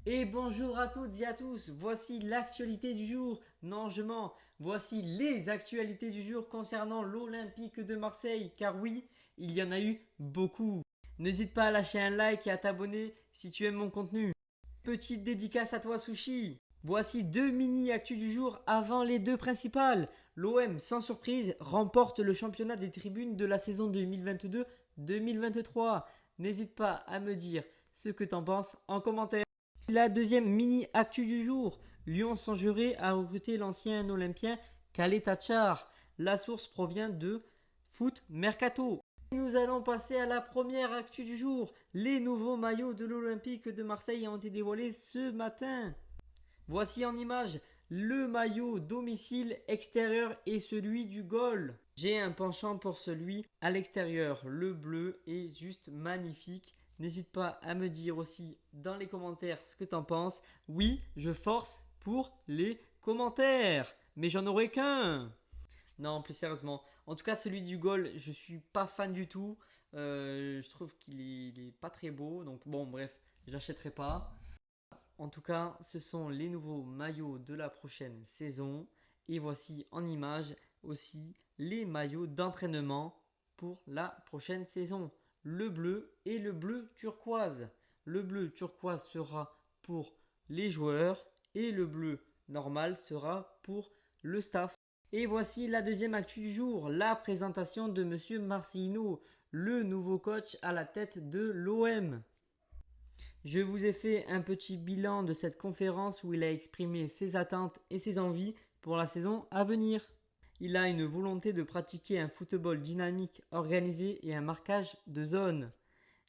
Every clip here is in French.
Et bonjour à toutes et à tous, voici l'actualité du jour. Non, je mens, voici les actualités du jour concernant l'Olympique de Marseille, car oui, il y en a eu beaucoup. N'hésite pas à lâcher un like et à t'abonner si tu aimes mon contenu. Petite dédicace à toi Sushi. Voici deux mini-actus du jour avant les deux principales. L'OM, sans surprise, remporte le championnat des tribunes de la saison 2022-2023. N'hésite pas à me dire ce que t'en penses en commentaire. La deuxième mini-actu du jour. Lyon Sangeré a recruté l'ancien olympien Khaled Tachar. La source provient de Foot Mercato. Nous allons passer à la première actu du jour. Les nouveaux maillots de l'Olympique de Marseille ont été dévoilés ce matin. Voici en image le maillot domicile extérieur et celui du goal. J'ai un penchant pour celui à l'extérieur. Le bleu est juste magnifique. N'hésite pas à me dire aussi dans les commentaires ce que t'en penses. Oui, je force pour les commentaires. Mais j'en aurai qu'un. Non, plus sérieusement. En tout cas, celui du goal, je suis pas fan du tout. Je trouve qu'il est pas très beau. Donc bon, bref, je l'achèterai pas. En tout cas, ce sont les nouveaux maillots de la prochaine saison. Et voici en image aussi les maillots d'entraînement pour la prochaine saison. Le bleu et le bleu turquoise. Le bleu turquoise sera pour les joueurs et le bleu normal sera pour le staff. Et voici la deuxième actu du jour, la présentation de Monsieur Marcelino, le nouveau coach à la tête de l'OM. Je vous ai fait un petit bilan de cette conférence où il a exprimé ses attentes et ses envies pour la saison à venir. Il a une volonté de pratiquer un football dynamique, organisé et un marquage de zone.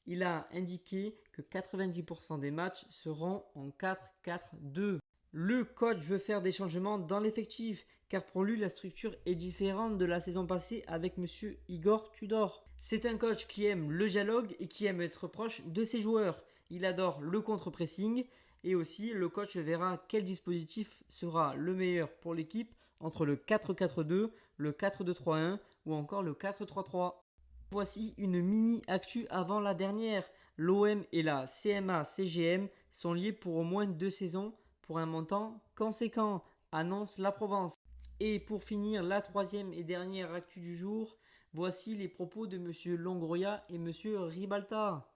Il a indiqué que 90% des matchs seront en 4-4-2. Le coach veut faire des changements dans l'effectif, car pour lui la structure est différente de la saison passée avec Monsieur Igor Tudor. C'est un coach qui aime le dialogue et qui aime être proche de ses joueurs. Il adore le contre-pressing et aussi le coach verra quel dispositif sera le meilleur pour l'équipe entre le 4-4-2, le 4-2-3-1 ou encore le 4-3-3. Voici une mini actu avant la dernière. L'OM et la CMA-CGM sont liés pour au moins 2 saisons pour un montant conséquent, annonce la Provence. Et pour finir, la troisième et dernière actu du jour, voici les propos de Monsieur Longoria et Monsieur Ribalta.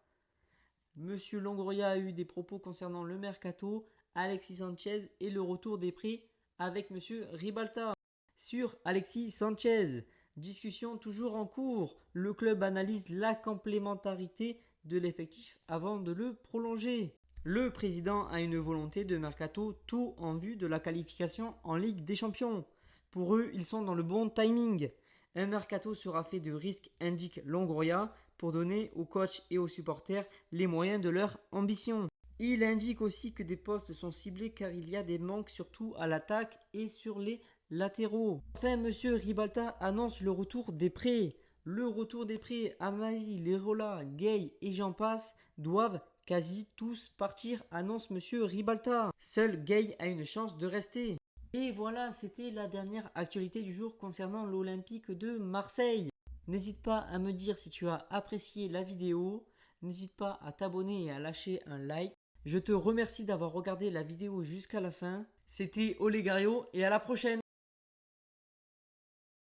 Monsieur Longoria a eu des propos concernant le mercato, Alexis Sanchez et le retour des prix avec Monsieur Ribalta. Sur Alexis Sanchez, discussion toujours en cours. Le club analyse la complémentarité de l'effectif avant de le prolonger. Le président a une volonté de mercato tout en vue de la qualification en Ligue des Champions. Pour eux, ils sont dans le bon timing. Un mercato sera fait de risques, indique Longoria, pour donner aux coachs et aux supporters les moyens de leur ambition. Il indique aussi que des postes sont ciblés car il y a des manques surtout à l'attaque et sur les latéraux. Enfin, Monsieur Ribalta annonce le retour des prêts. Le retour des prêts, Amali, Lerola, Gay et j'en passe, doivent quasi tous partir, annonce Monsieur Ribalta. Seul Gay a une chance de rester. Et voilà, c'était la dernière actualité du jour concernant l'Olympique de Marseille. N'hésite pas à me dire si tu as apprécié la vidéo. N'hésite pas à t'abonner et à lâcher un like. Je te remercie d'avoir regardé la vidéo jusqu'à la fin. C'était Olegario et à la prochaine.